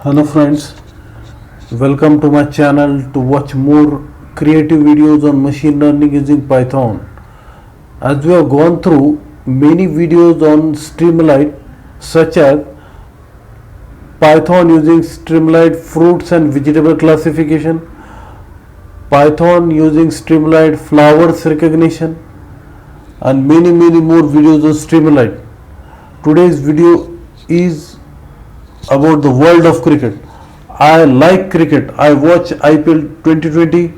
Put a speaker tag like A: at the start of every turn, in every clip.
A: Hello friends, welcome to my channel to watch more creative videos on machine learning using Python. As we have gone through many videos on Streamlit such as Python using Streamlit fruits and vegetable classification, Python using Streamlit flowers recognition, and many more videos on Streamlit. Today's video is about the world of cricket. I like cricket. I watch IPL 2020.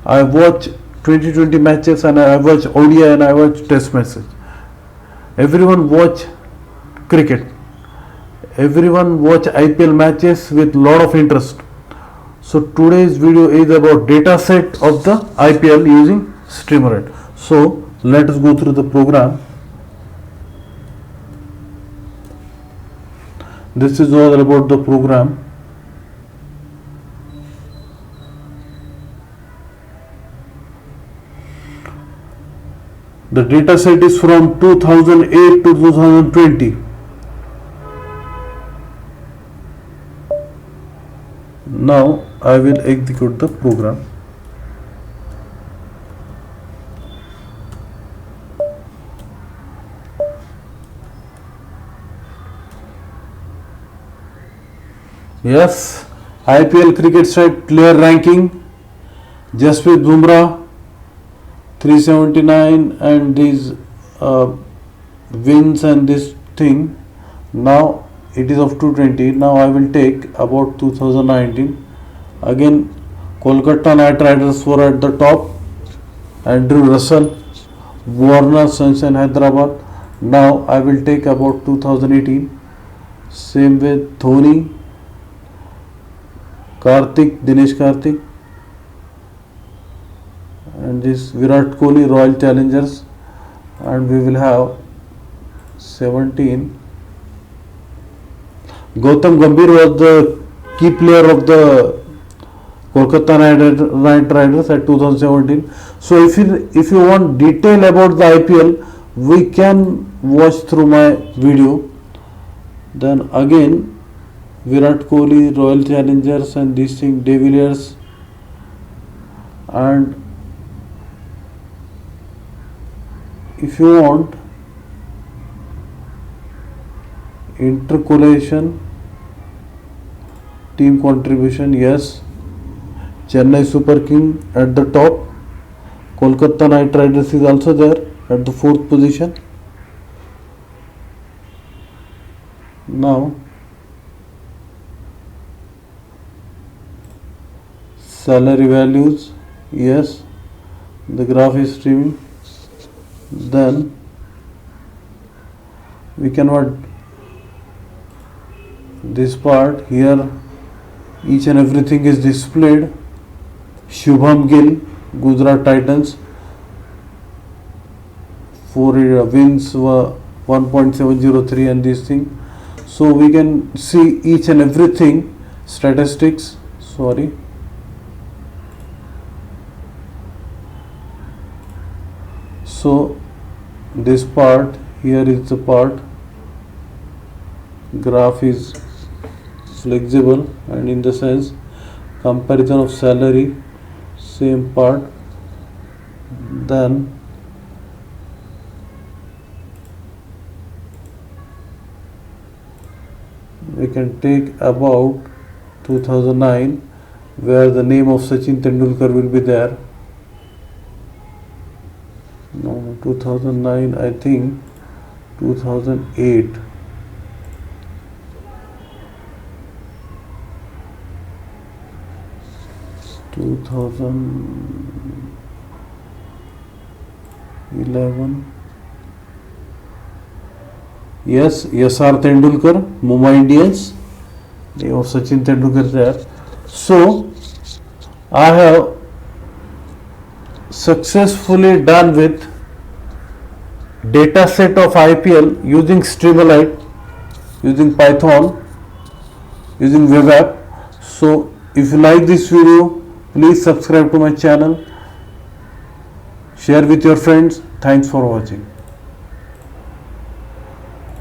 A: I watch 2020 matches and I watch ODI and I watch test matches. Everyone watch cricket. Everyone watch IPL matches with lot of interest. So today's video is about dataset of the IPL using Streamlit. So let us go through the program. This is all about the program. The data set is from 2008 to 2020. Now I will execute the program. Yes, IPL cricket site player ranking, Jasprit Bumrah 379 and these wins and this thing. Now it is of 220. Now I will take about 2019. Again Kolkata Knight Riders were at the top. Andrew Russell, Warner, Sunshine Hyderabad. Now I will take about 2018. Same with Dhoni, Karthik, Dinesh Karthik, and this Virat Kohli, Royal Challengers, and we will have 17. Gautam Gambhir was the key player of the Kolkata Knight Riders at 2017. So if you want detail about the IPL, we can watch through my video. Then again Virat Kohli, Royal Challengers and these things, De Villiers, and if you want intercolation, team contribution, yes, Chennai Super King at the top, Kolkata Knight Riders is also there at the 4th position. Now salary values, yes, the graph is streaming. Then we can add this part here. Each and everything is displayed. Shubham Gill, Gujarat Titans, 4 wins were 1.703 and this thing. So we can see each and everything, statistics, sorry. So this part here is the part, graph is flexible and in the sense comparison of salary, same part. Then we can take about 2009 where the name of Sachin Tendulkar will be there. No, 2009, I think 2008. Yes, S.R. Tendulkar, Mumbai Indians, name of Sachin Tendulkar there. So I have successfully done with data set of IPL using Streamlit, using Python, using web app. So if you like this video, please subscribe to my channel, share with your friends. Thanks for watching.